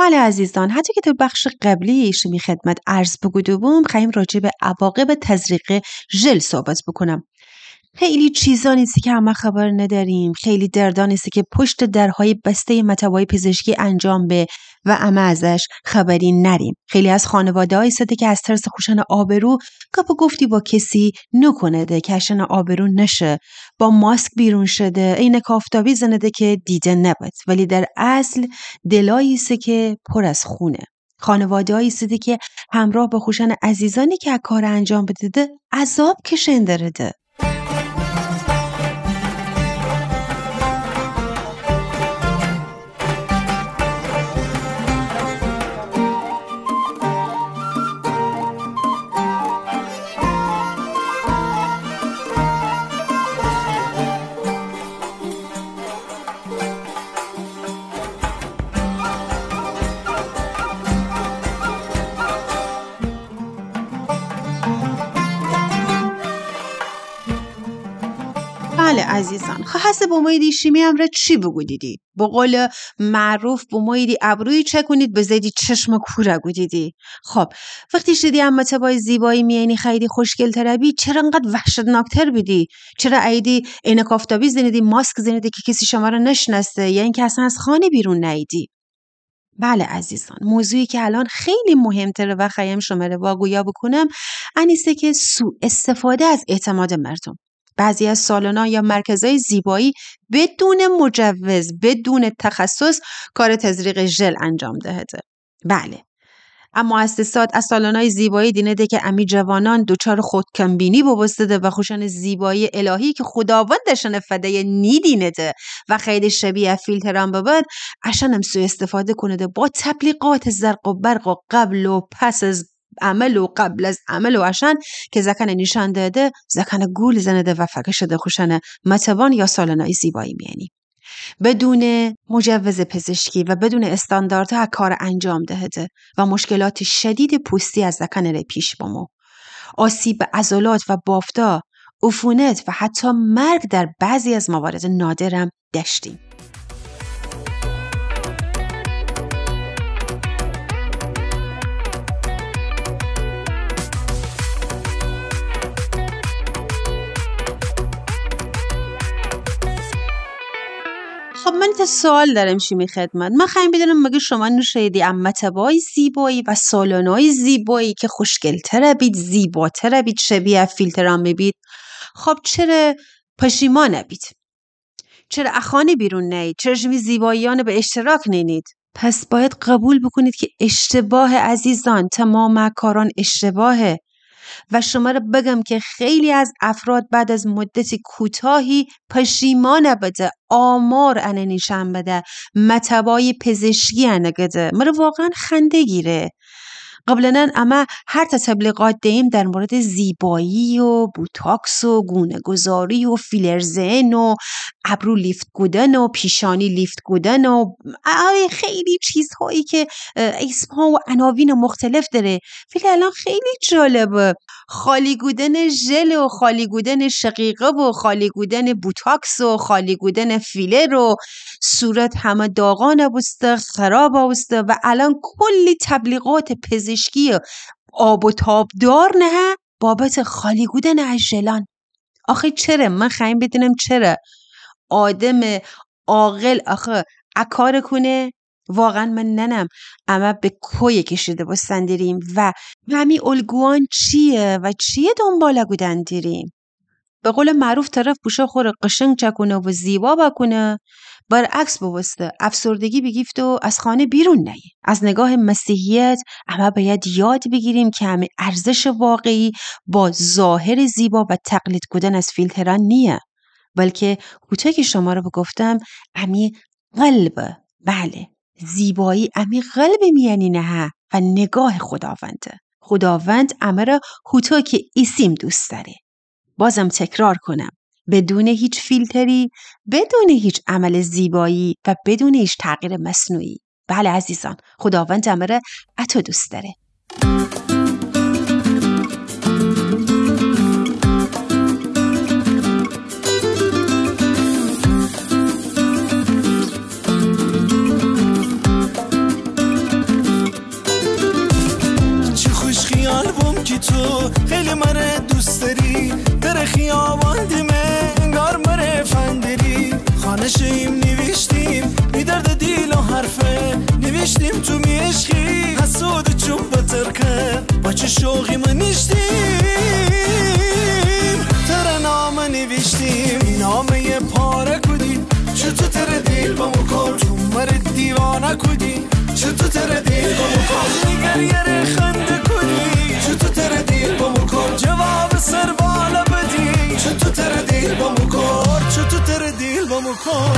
بله عزیزان، حتی که تو بخش قبلی شمی خدمت عرض بگوده بوم خواهیم راجع به عواقب تزریق ژل صحبت بکنم. خیلی چیزا نیستی که همه خبر نداریم، خیلی دردا نیستی که پشت درهای بسته مطبای پزشکی انجام به و اما ازش خبری نریم. خیلی از خانواده های سده که از ترس خوشن آبرو گپا گفتی با کسی نکنه ده که اشن آبرو نشه، با ماسک بیرون شده، عینک آفتابی زنده که دیده نبود، ولی در اصل دلایی است که پر از خونه. خانواده هایی سده که همراه با خوشن عزیزانی که کار انجام بده عذاب کشنده ده. بله عزیزان، حسب بومایدی شیمی هم را چی بگو دیدی؟ با قول معروف بومایدی ابروی چکونید بزیدی چشم کوره گو دیدی. خب وقتی شدی هم متبای زیبایی میینی خیلی خوشگل تربی چرا انقدر وحشتناکتر بیدی؟ چرا عیدی عینک آفتابی زنیدی، ماسک زنیدی که کسی شما را نشناسته یا اینکه اصلا از خانه بیرون نیدی؟ بله عزیزان، موضوعی که الان خیلی مهمتره و خواهم شما رو واگویا بکنم انیسته که سوء استفاده از اعتماد مردم. بعضی از سالن‌ها یا مرکزهای زیبایی بدون مجوز، بدون تخصص کار تزریق ژل انجام دهده. بله. اما مؤسسات از سالن‌های زیبایی دینده که امی جوانان دوچار خودکمبینی ببستده و خوشن زیبایی الهی که خداوندشان فدای نیدینده و خیلی شبیه فیلتران ببد اشان هم سوء استفاده کنده با تبلیغات زرق و برق و قبل و پس از عمل و قبل از عمل و عشان که زکن نشان داده زکن گول زنده و فکر شده خوشن متوان یا سالنای زیبایی میانی بدون مجوز پزشکی و بدون استانداردها کار انجام دهده و مشکلات شدید پوستی از زکن ره پیش بمو آسیب عضلات و بافتا، عفونت و حتی مرگ در بعضی از موارد نادرم داشتیم. خب من تا سوال دارم شیمی خدمت. من خواهیم بدونم مگه شما نشایدی متبای زیبایی و سالن‌های زیبایی که خوشگل‌تر بید، زیباتر بید، شبیه فیلتران بید، خب چرا پشیمان نبید؟ چرا اخانه بیرون نید؟ چرا شمی زیباییان به اشتراک نینید؟ پس باید قبول بکنید که اشتباه عزیزان، تمام کاران اشتباهه. و شما رو بگم که خیلی از افراد بعد از مدتی کوتاهی پشیمان بده، آمار انه نشان بده، متبای پزشکی انه گده. مرا واقعا خنده گیره. قبلا اما هر تا تبلیغات دیم در مورد زیبایی و بوتاکس و گونه گذاری و فیلرزن و ابرو لیفت گودن و پیشانی لیفت گودن و خیلی چیزهایی که اسمها و عناوین مختلف داره. ولی الان خیلی جالبه، خالی گودن ژل و خالی گودن شقیقه و خالی گودن بوتاکس و خالی گودن فیلر و صورت همه داغان بسته، خراب بسته و الان کلی تبلیغات پزشکی آب و تابدار نه بابت خالی گودن از ژلان. آخه چرا؟ من خواهیم بدونم چرا آدم عاقل آخه اکار کنه. واقعا من ننم اما به کوی کشیده بستن دیریم و همین الگوان چیه و چیه دنباله گودن دیریم. به قول معروف طرف پوشا خور قشنگ چکونه و زیبا بکنه، برعکس بوسته افسردگی بگیفت و از خانه بیرون نیه. از نگاه مسیحیت اما باید یاد بگیریم که همه ارزش واقعی با ظاهر زیبا و تقلید کردن از فیلتران نیه، بلکه کوتاه که شما رو بگفتم امی قلب. بله، زیبایی امی قلب میانی نه و نگاه خداونده. خداوند امر کوتاه که ایسیم دوست داره. بازم تکرار کنم، بدون هیچ فیلتری، بدون هیچ عمل زیبایی و بدون هیچ تغییر مصنوعی. بله عزیزان، خداوند امر اتو دوست داره. تو خیلی منه دوست داری در خیابان دیمه انگار مره فندری خانه شیم نوشتیم بی درد دیل و حرفه نوشتیم تو میشخی حسود چون بترکه با چه شوقی من نشتیم تر نامه نوشتیم نامه یه پاره کدی چطور تر دیل با مکن تو مرد دیوانه کدی چطور تر دیل با مکن نگر یه خنده کدی چطور تر دیل با مکن جواب سر بالا بدی چطور تر دیل با مکن چطور تر دیل با مکن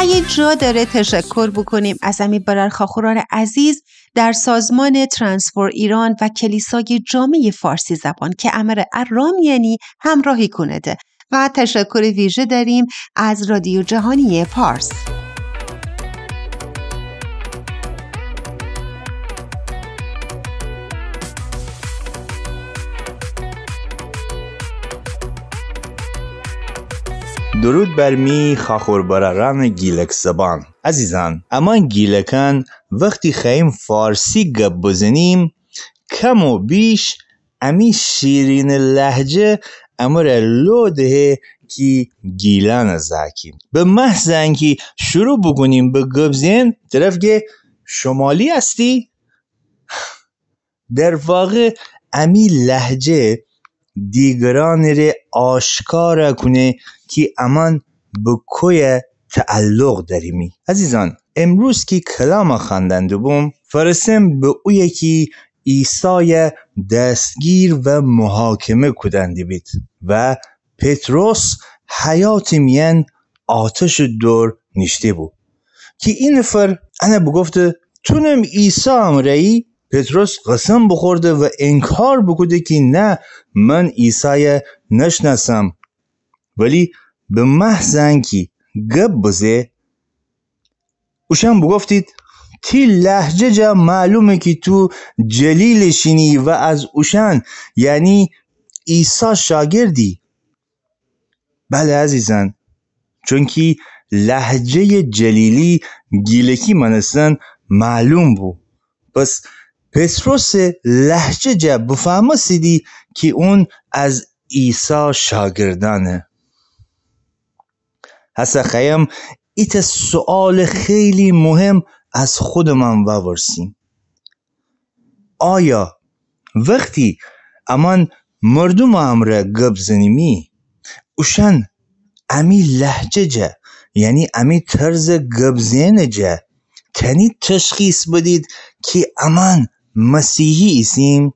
یه جا داره تشکر بکنیم از امی برر خاخوران عزیز در سازمان ترانسفور ایران و کلیسای جامع فارسی زبان که امر ارام یعنی همراهی کنده و تشکر ویژه داریم از رادیو جهانی پارس. درود بر می خاخوربرران گیلک زبان عزیزان. اما گیلکان وقتی خواهیم فارسی گپ بزنیم کم و بیش امی شیرین لهجه امر لوده که گیلان زاکیم به محض اینکه شروع بکنیم به گپ زدن طرف که شمالی هستی در واقع امی لهجه دیگران را آشکار کنه که امان به کوی تعلق داریمی. عزیزان امروز که کلام خواندند بوم فرسم به او یکی عیسی دستگیر و محاکمه کدندی بید و پتروس حیات میان آتش دور نشته بود که این نفر انا بگفته تونم عیسی امرئی. پتروس قسم بخورده و انکار بکنه که نه من عیسی نشناسم، ولی به محض اینکه گپ بزه اوشم بگفتید تی لهجه جا معلومه که تو جلیلشینی و از اوشان یعنی عیسی شاگردی. بله عزیزان، چون که لهجه جلیلی گیلکی منستن معلوم بود. پس پتروس لهجه جا بفهمه سیدی که اون از عیسی شاگردانه. هسته خواهم ایت سوال خیلی مهم از خودمان بپرسیم. آیا وقتی امان مردم امره گپ زنیمی اوشن امی لهجه جا یعنی امی طرز گپ زن جا تنی تشخیص بدید که امان مسیحی ایسیم؟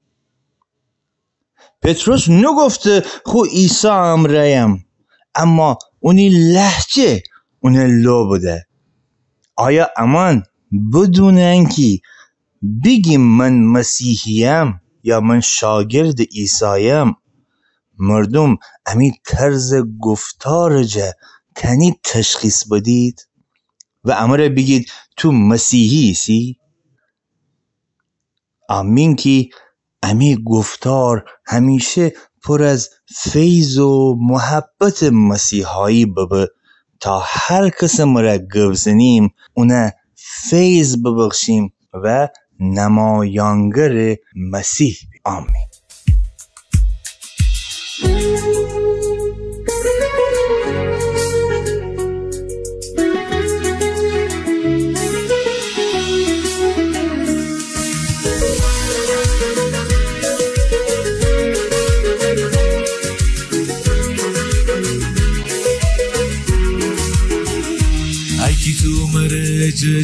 پتروس نگفته خو عیسی امرهیم، اما اونی لهجه اونه لو بوده. آیا امان بدون اینکه بگیم من مسیحیم یا من شاگرد عیسیم مردم امی طرز گفتار جا تنی تشخیص بدید و امره بگید تو مسیحی سی؟ آمین که امی گفتار همیشه پر از فیض و محبت مسیحایی ببه تا هر کس مرا گپ زنیم اونه فیض ببخشیم و نمایانگر مسیح. آمین.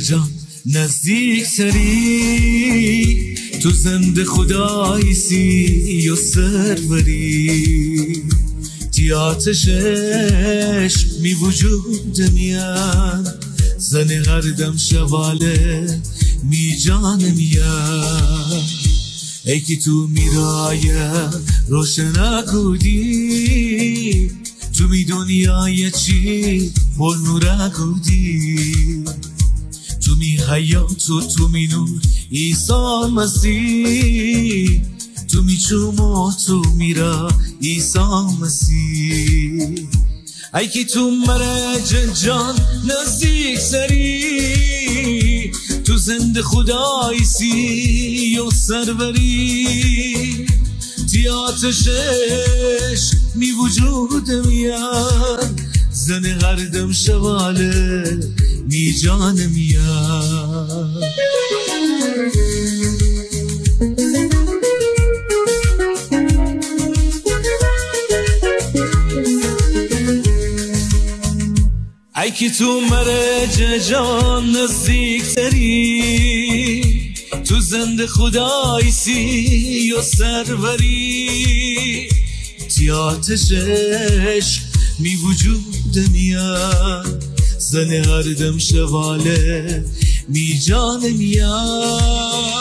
جان نزدیک تری تو زنده خدایسی و سروری تی آتشش می وجود میان زن هر دم شواله می جان میان ای که تو میرایه روشن کودی تو می دنیای چی بول نورا کودی تو می حیات و تو می نور عیسی مسیح تو می چوم و تو می را عیسی مسیح ای که تو مرج جان نزدیک سری تو زنده خدایسی و سروری تی آتشش می وجود میاد زن هر دم شواله می جان میاد ای که تو مرج جان نزدیک تری تو زنده خدایسی و سروری تی آتشش می وجود میاد زن هر دم شواله می جان میاد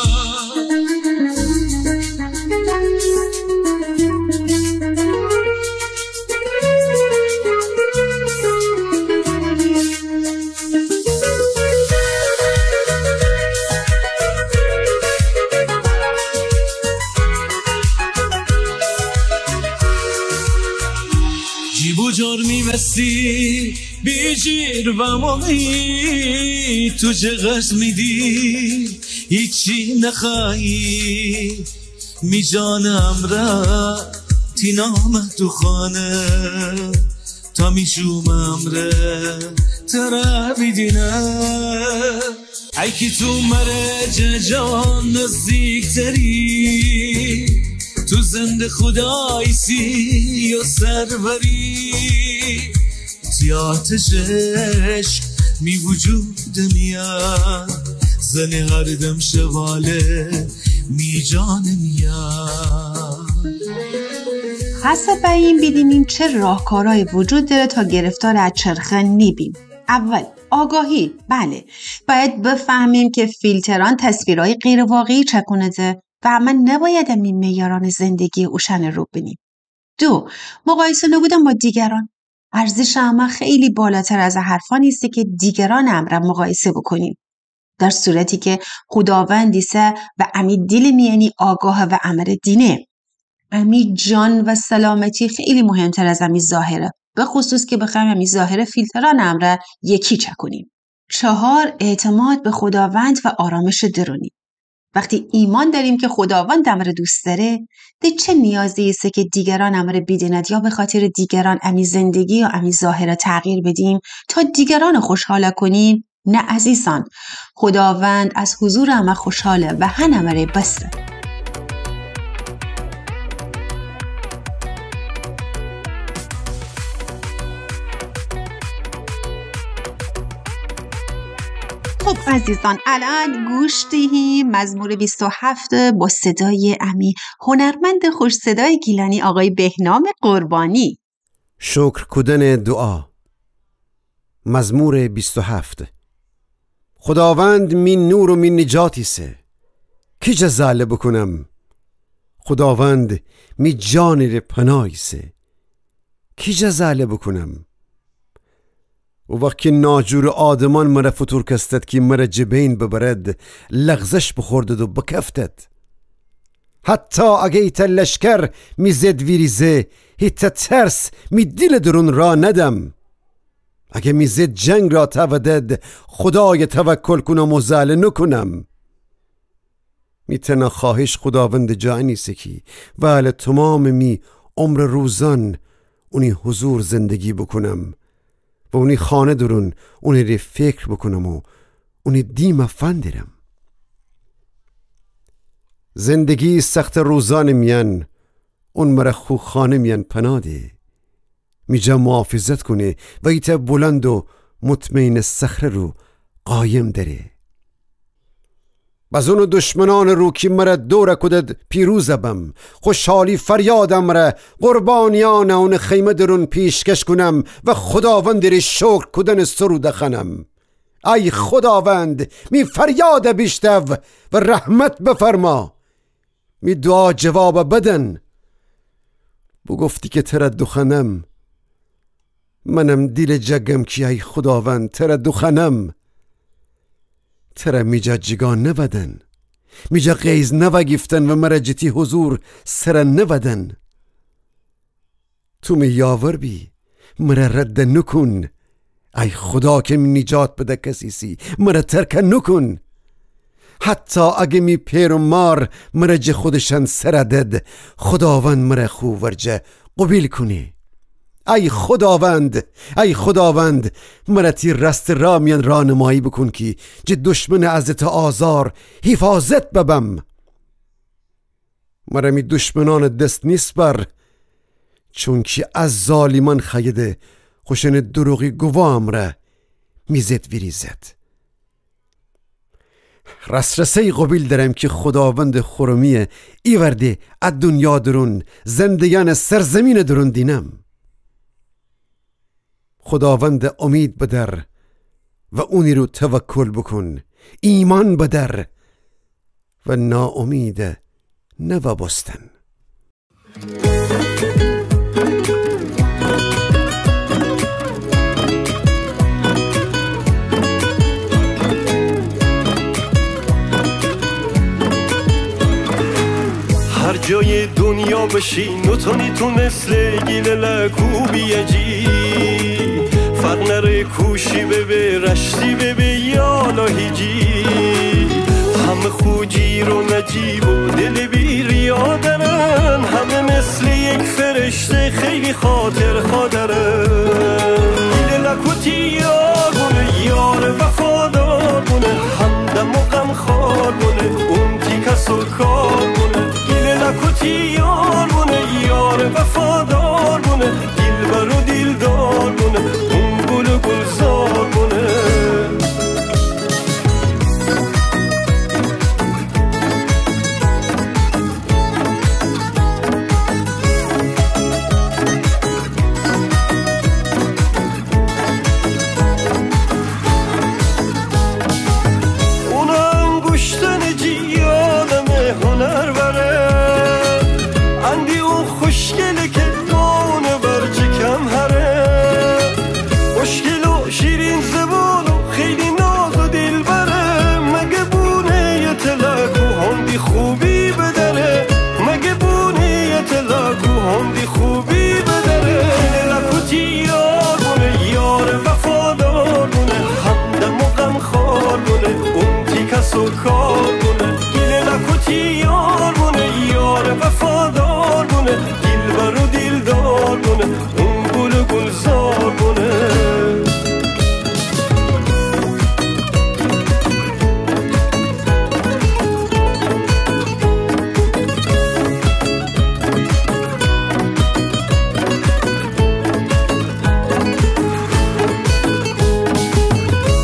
می‌بستی بیجیر و ماهی تو چه قصد میدی هیچی نخواهی می جانم را تی نامه تو خانه تا می شومم را ترا بیدینه ای که تو مرج جان نزدیک تری تو زنده خدایسی و سروری تی آتشش می وجود میاد زن هر دم شواله می جان میاد حسب این بیدینیم چه راهکارهایی وجود داره تا گرفتار از چرخه نیبیم. اول آگاهی. بله باید بفهمیم که فیلتران تصویرهای غیر واقعی چکونه ده و اما نباید این معیاران زندگی اوشن رو بینیم. 2. مقایسه نبودن با دیگران. ارزش اما خیلی بالاتر از حرفا نیسته که دیگران امر مقایسه بکنیم. در صورتی که خداوندی سه و امی دیل میانی آگاه و امر دینه. امی جان و سلامتی خیلی مهمتر از امی ظاهره. به خصوص که بخوایم امی ظاهر فیلتران امر یکی چکنیم. 4. اعتماد به خداوند و آرامش درونی. وقتی ایمان داریم که خداوند امر دوست داره، ده چه نیازی است که دیگران امر بیدیند یا به خاطر دیگران امی زندگی یا امی ظاهره تغییر بدیم تا دیگران خوشحال کنیم؟ نه عزیزان، خداوند از حضور امر خوشحاله و هن امره بسته. خب عزیزان الان گوش دهیم مزمور 27 با صدای امی هنرمند خوش صدای گیلانی آقای بهنام قربانی. شکر کردن دعا. مزمور 27. خداوند من نور و من نجاتی سه کی جزاله بکنم خداوند می جان ر پناهی سه کی جزاله بکنم و وقتی ناجور آدمان مرا فتور کستد که مرا جبین ببرد لغزش بخوردد و بکفتد حتی اگه ایت لشکر می زد ویریزه هیت ترس می دل درون را ندم اگه می زد جنگ را تودد خدای توکل کنم و زاله نکنم میتنا خواهش خداوند جای نیست کی ولی تمام می عمر روزان اونی حضور زندگی بکنم و اونی خانه درون اونی ری فکر بکنم و اونی دیم فندرم زندگی سخت روزان میان اون مرا خو خانه میان پناده میجا محافظت کنه و ایتا بلند و مطمئن صخره رو قایم داره بز اون دشمنان رو که مرا دوره کدد پیروز بم خوشحالی فریادم را قربانیان اون خیمه درون پیشکش کنم و خداوند ری شکر کدن سرود خنم ای خداوند می فریاد بیشتو و رحمت بفرما می دعا جواب بدن بو گفتی که ترد خنم منم دیل جگم که ای خداوند ترد خنم ترى میجا جگان نودن میجا قیز نوگیفتن و مرا جتی حضور سر نودن تو می یاور بی مرا رد نکن ای خدا که می نجات بده کسیسی مرا ترک نکن حتی اگه می پیر و مار مرا جه خودشن سردد خداوند مرا خوب ورجه قبیل کنی ای خداوند مرا تی رست را میان رانمایی بکن کی جه دشمن عزت آزار حفاظت ببم مرا می دشمنان دست نیست بر چون که از ظالمان خیده خوشن دروغی گوام را میزد ویریزد رسرسه قبیل دارم که خداوند خرمیه ای ورده از دنیا درون زندگان سرزمین درون دینم خداوند امید بدر و اونی رو توکل بکن ایمان بدر و ناامید نوابستن هر جای دنیا بشی نتونی تو مثل گیل لکوبی جی فرق نره کوشی ببه رشتی ببه یا لاهیجی همه خوجی رو نجیب و دل بیریا دارن همه مثل یک فرشته خیلی خاطر خادرن گیل لکوتی یار بونه یار وفادار بونه همدم و غم خار بونه اون تی کس و کار بونه لکوتی یار بونه یار وفادار بونه دلبر و دلدار بونه اون گل و گلزار بونه اون انگشتن جی آدم هنر بره خوشگله که دونه برچه کم هره خوشگل و شیرین زبان و خیلی ناز و دل بره مگه بونه یه تلک و هندی خوبی بدره مگه بونه یه تلک و هندی خوبی بدره لکوتی یار بونه یار وفادار بونه همدم و غم خار بونه اون تی کس و کار بونه گیل لکوتی یار بونه یار وفادار بونه دلبر و دلدار بونه اون گل و گلزار بونه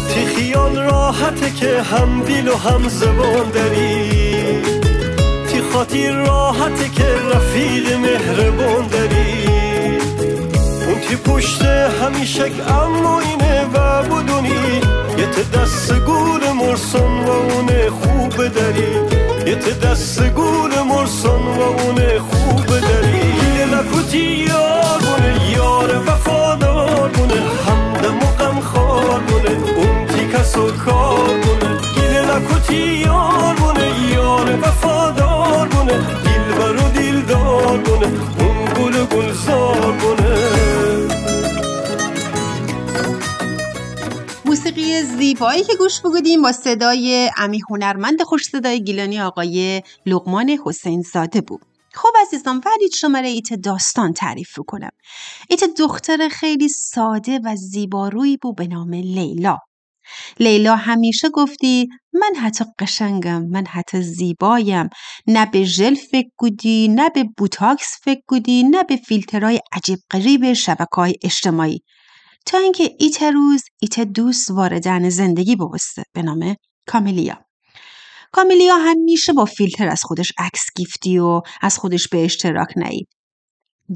تی خیال راحته که هم دل و هم زبان داری خاطر راحته که رفیق مهربان داری اون تی پشت همیشه اما اینه و بدونی یه دست گول مرسان و اونه خوب داری یه دست گول مرسان و اونه خوب داری گیل لکوتی یار بونه یار وفادار بونه همدم و غم خار بونه اون تی کس و کار بونه گیل لکوتی یار بونه یار وفادار بونه دلبر و دلدار بونه اون گل و گلزار بونه موسیقی زیبایی که گوش بگودیم با صدای امی هنرمند خوش صدای گیلانی آقای لقمان حسین زاده بود. خب عزیزان فرید شماره ایت داستان تعریف رو کنم. ایت دختر خیلی ساده و زیبارویی بود به نام لیلا. لیلا همیشه گفتی من حتی قشنگم، من حتی زیبایم، نه به ژل فکر گودی، نه به بوتاکس فکر گودی، نه به فیلترهای عجیب غریب شبکه‌های اجتماعی. تا اینکه ایت روز ایت دوست واردن زندگی بوسته به نام کامیلیا. کامیلیا همیشه با فیلتر از خودش عکس گیفتی و از خودش به اشتراک نهید.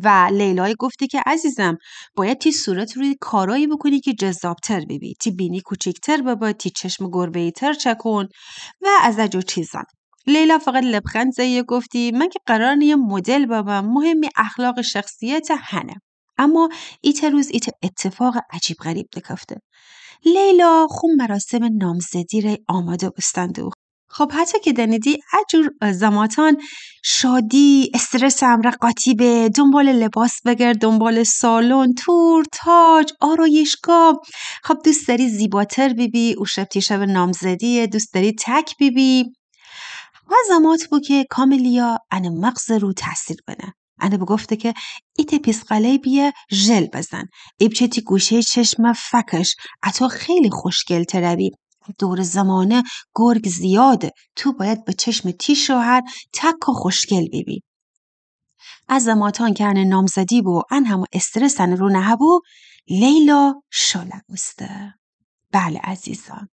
و لیلای گفته که عزیزم باید تی صورت روی کارایی بکنی که جذابتر ببی، تی بینی کوچیکتر ببا، تی چشم گربه‌ای تر چکن و از اجور چیزان. لیلا فقط لبخند زدی و گفتی من که قرار نیه مدل بابم، مهمی اخلاق شخصیت هنه. اما ایت روز ایت اتفاق عجیب غریب دکفته. لیلا خون مراسم نامزدی را آماده بستند و خب حتی که دنیدی اجور زماتان شادی استرس امر قاطیبه دنبال لباس بگر دنبال سالن تور تاج آرایشگاه خب دوست داری زیباتر بیبی او شب شب نامزدیه دوست داری تک بیبی و زمات بود که کاملیا ان مغز رو تاثیر بنه انه بگفته که ایت پیسقله بیه ژل بزن ایبچتی گوشه چشم فکش اتو خیلی خوشگل تربی دور زمانه گرگ زیاده تو باید به چشم تی شوهر تک و خوشگل بیبی از زماتان که انه نامزدی بو ان همو استرس انه رو نهبو لیلا شله بسته بله عزیزان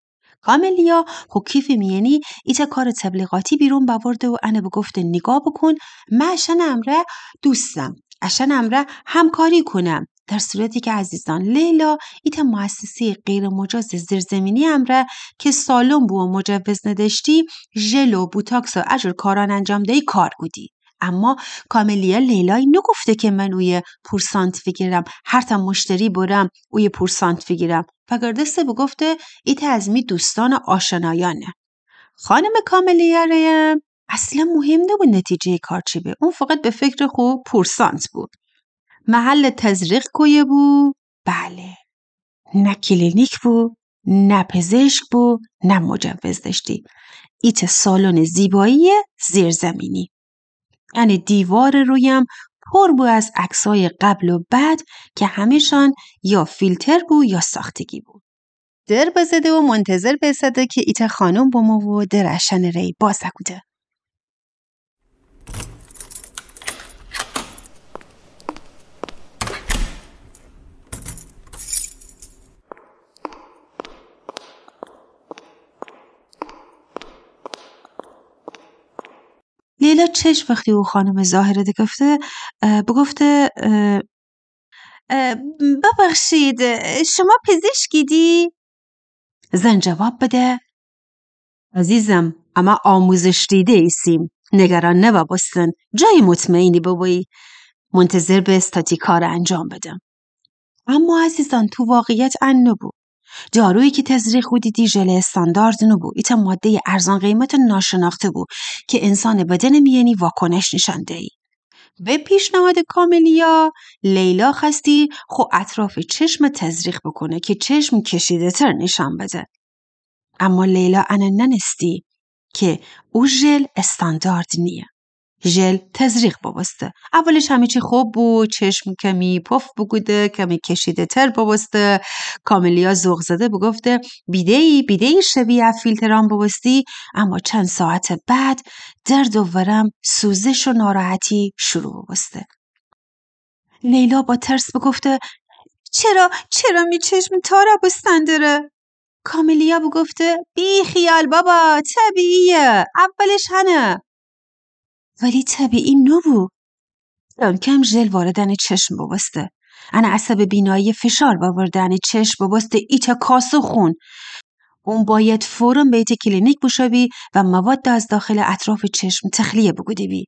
کاملیا خو کیف میینی ایتا کار تبلیغاتی بیرون بورده و انه بگفته نگاه بکن من اشن امره دوستم اشن امره همکاری کنم در صورتی که عزیزان لیلا ایتا مؤسسه غیر مجاز زیرزمینی امره که سالم بو و مجوز نداشتی ژل و بوتاکس و اجر کاران انجام دهی کار بودی اما کاملیا لیلای نگفته که من اوی پورسانت بگیرم هر تا مشتری برم اوی پورسانت بگیرم فگردسته بگفته ایت از می دوستان آشنایانه خانم کاملیا ریم اصلا مهم نبود نتیجه کار چی به اون فقط به فکر خوب پورسانت بود محل تزریق کویه بود بله نه کلینیک بود نه پزشک بود نه مجوز داشتی ایت سالن زیبایی زیرزمینی یعنی دیوار رویم پر بود از عکسای قبل و بعد که همه‌شان یا فیلتر بود یا ساختگی بود در بزده و منتظر بسده که ایت خانم بومو و درشن ری بازکوده لیلا چش وقتی او خانم ظاهره گفته بگفته ببخشید شما پزشکی دی؟ زن جواب بده عزیزم اما آموزش دیده ایسیم نگران نبابستن جای مطمئنی بابایی منتظر به استاتی کار انجام بدم اما عزیزان تو واقعیت نبود دارویی که تزریق دیدی ژل استاندارد نبود ایتا ماده ارزان قیمت ناشناخته بود که انسان بدن میانی واکنش نشان دهی به پیشنهاد کاملیا لیلا خواستی خو اطراف چشم تزریق بکنه که چشم کشیده تر نشان بده اما لیلا ننستی که او ژل استاندارد نیه ژل تزریق بابسته اولش همه چی خوب بود چشم کمی پف بگوده کمی کشیده تر بابسته کاملیا ذوق زده بگفته بیدهی شبیه فیلتران بابستی اما چند ساعت بعد درد و ورم سوزش و ناراحتی شروع بابسته لیلا با ترس بگفته چرا می چشم تارا بستندره کاملیا بگفته بی خیال بابا طبیعیه اولش هنه ولی طبیعی نبود کم ژل واردن چشم ببسته انا عصب بینایی فشار باوردن چشم ببسته ایتا کاسو خون اون باید فوراً به ایت کلینیک بشوی و مواد از داخل اطراف چشم تخلیه بگودی بی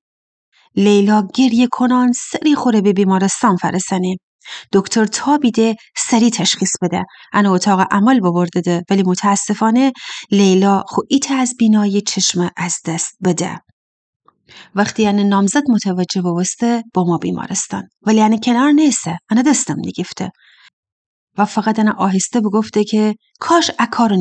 لیلا گریه کنان سری خوره به بیمارستان فرسنه دکتر تا بیده سری تشخیص بده انا اتاق عمل ببرده ولی متاسفانه لیلا خو ایت از بینایی چشم از دست بده وقتی نامزد متوجه بوسته با ما بیمارستان ولی کنار نیسته دستم نگفته و فقط آهسته بگفته که کاش اکارو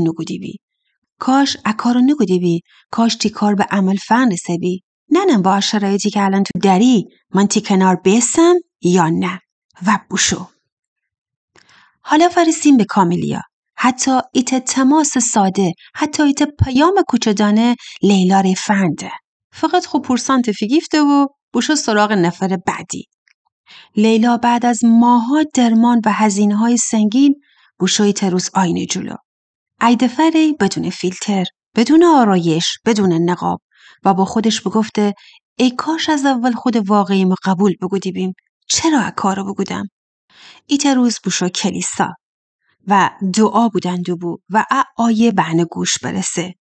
نگودی بی کاش تی کار به عمل فن رسه بی ننم با شرایطی که الان تو داری من تی کنار بیسم یا نه و بوشو حالا فرسیم به کاملیا حتی ایت تماس ساده حتی ایت پیام کوچدانه لیلا ری فنده فقط خوب پورسانت فیگیفته و بوشو سراغ نفر بعدی لیلا بعد از ماها درمان و هزینه‌های سنگین بوشوی تروز آینه جلو ایدفره بدون فیلتر بدون آرایش بدون نقاب و با خودش بگفته ای کاش از اول خود واقعیمو قبول بگودی بیم چرا کارو بگودم ایت روز بوشو کلیسا و دعا بودند و آیه بهنه گوش برسه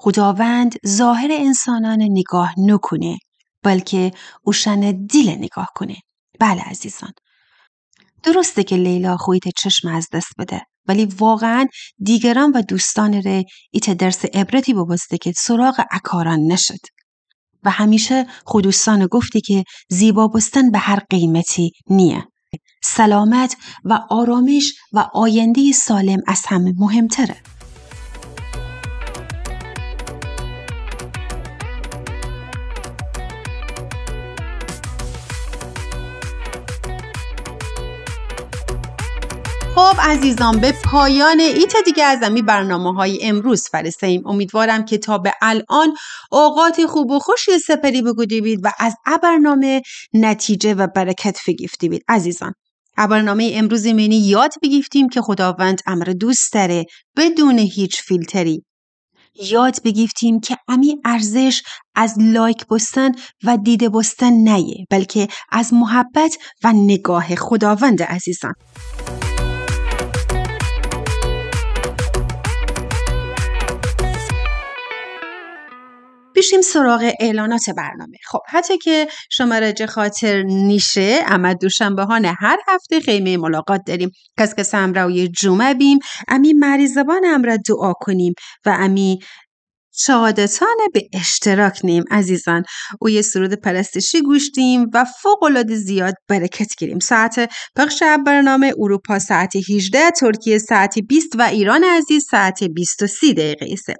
خداوند ظاهر انسانان نگاه نکنه بلکه اوشن دیل نگاه کنه بله عزیزان درسته که لیلا خویت چشم از دست بده ولی واقعا دیگران و دوستان ره ایت درس عبرتی ببسته که سراغ اکاران نشد. و همیشه خودوستان گفتی که زیبا بستن به هر قیمتی نیه. سلامت و آرامش و آینده سالم از همه مهمتره. خب عزیزان، به پایان ایت دیگه از امی برنامه‌های امروز فرستیم. امیدوارم که تا به الان اوقات خوب و خوشی سپری بگودی بید و از برنامه نتیجه و برکت فگیفتی بید. عزیزان، برنامه امروز منی یاد بگیفتیم که خداوند امر دوست داره بدون هیچ فیلتری. یاد بگیفتیم که امی ارزش از لایک بستن و دیده بستن نیه، بلکه از محبت و نگاه خداوند. عزیزان، بیشیم سراغ اعلانات برنامه. خب حتی که شما رجه خاطر نیشه، اما دوشنبه ها هر هفته خیمه ملاقات داریم. کس امروی جمعه بیم امی مریضبان امرا دعا کنیم و امی شهادتان به اشتراک نیم. عزیزان، او یه سرود پرستشی گوشتیم و فوق‌العاده زیاد برکت گیریم. ساعت پخش برنامه اروپا ساعت 18، ترکیه ساعت 20 و ایران عزیز ساعت 20:30 ایسه.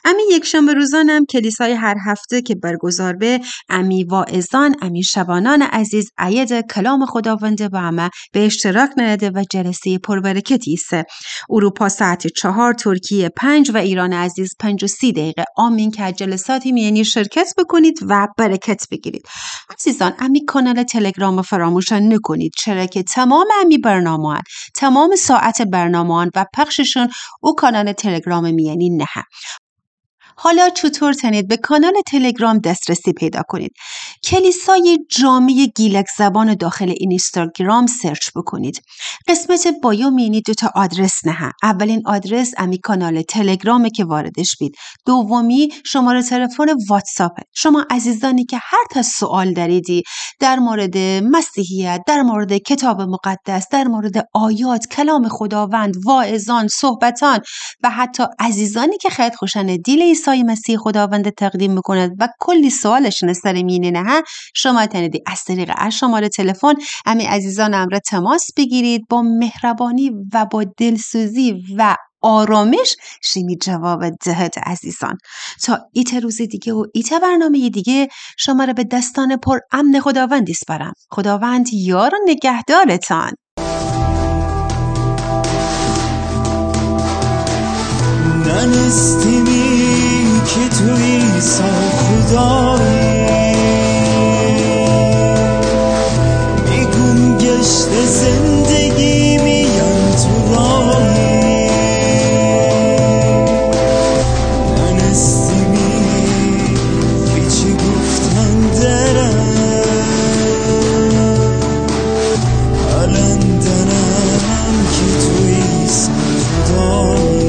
امی یک شنبه روزانم کلیسای هر هفته که برگزار به امی واعظان، امی شبانان عزیز عید کلام خداوند و اما به اشتراک نده و جلسه پربرکتی ایسه. اروپا ساعت 4، ترکیه 5 و ایران عزیز 5:30. آمین که جلساتی میانی شرکت بکنید و برکت بگیرید. عزیزان، امی کانال تلگرام فراموش نکنید، چرا که تمام امی برنامه‌ها، تمام ساعت برنامه‌ها و پخششون او کانال تلگرام میانی نه. حالا چطور تنید به کانال تلگرام دسترسی پیدا کنید؟ کلیسای جامع گیلک زبان داخل اینستاگرام سرچ بکنید. قسمت بایو مینی 2 آدرس نه. اولین آدرس امی کانال تلگرامه که واردش بید. دومی شماره تلفن واتساپه. شما عزیزانی که هر تا سوال داریدی در مورد مسیحیت، در مورد کتاب مقدس، در مورد آیات، کلام خداوند، واعظان، صحبتان و حتی عزیزانی که خیلی خوشن دیل عیسی مسیح خداوند تقدیم میکند و کلی سوالشون سر مینه نه، شما تنیدی از طریق شماره تلفن امی عزیزان امر تماس بگیرید. با مهربانی و با دلسوزی و آرامش شمی جواب دهد. عزیزان، تا ایت روز دیگه و ایت برنامه دیگه شما را به دستان پر امن خداوند سپارم. خداوند یار و نگهدارتان. ننستیمی که تو عیسی خدایی، میگم گشت زندگی میان تو راهی. ننستیمی که چی گفتن درم، الان درم که تو عیسی خدایی.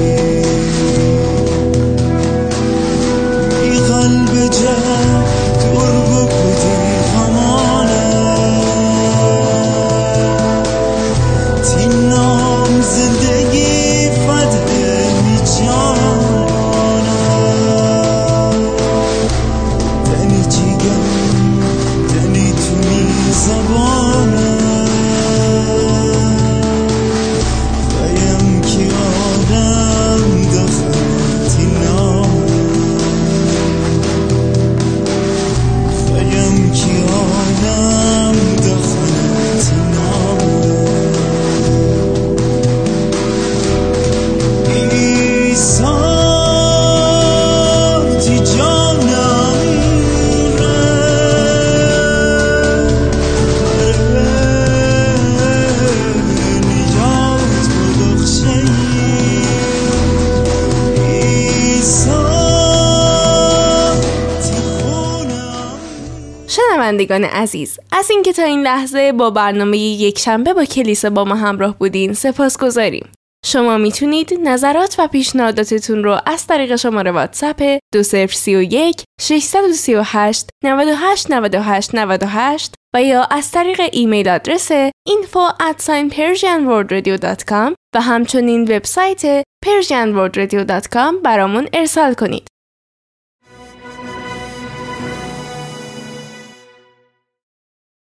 شنوندگان عزیز، از اینکه تا این لحظه با برنامه یک شنبه با کلیسا با ما همراه بودین سپاسگزاریم. شما میتونید نظرات و پیشنهاداتتون رو از طریق شماره واتساپ 2031 638 98 98 98 و یا از طریق ایمیل آدرس info@persianworldradio.com و همچنین وبسایت persianworldradio.com برامون ارسال کنید.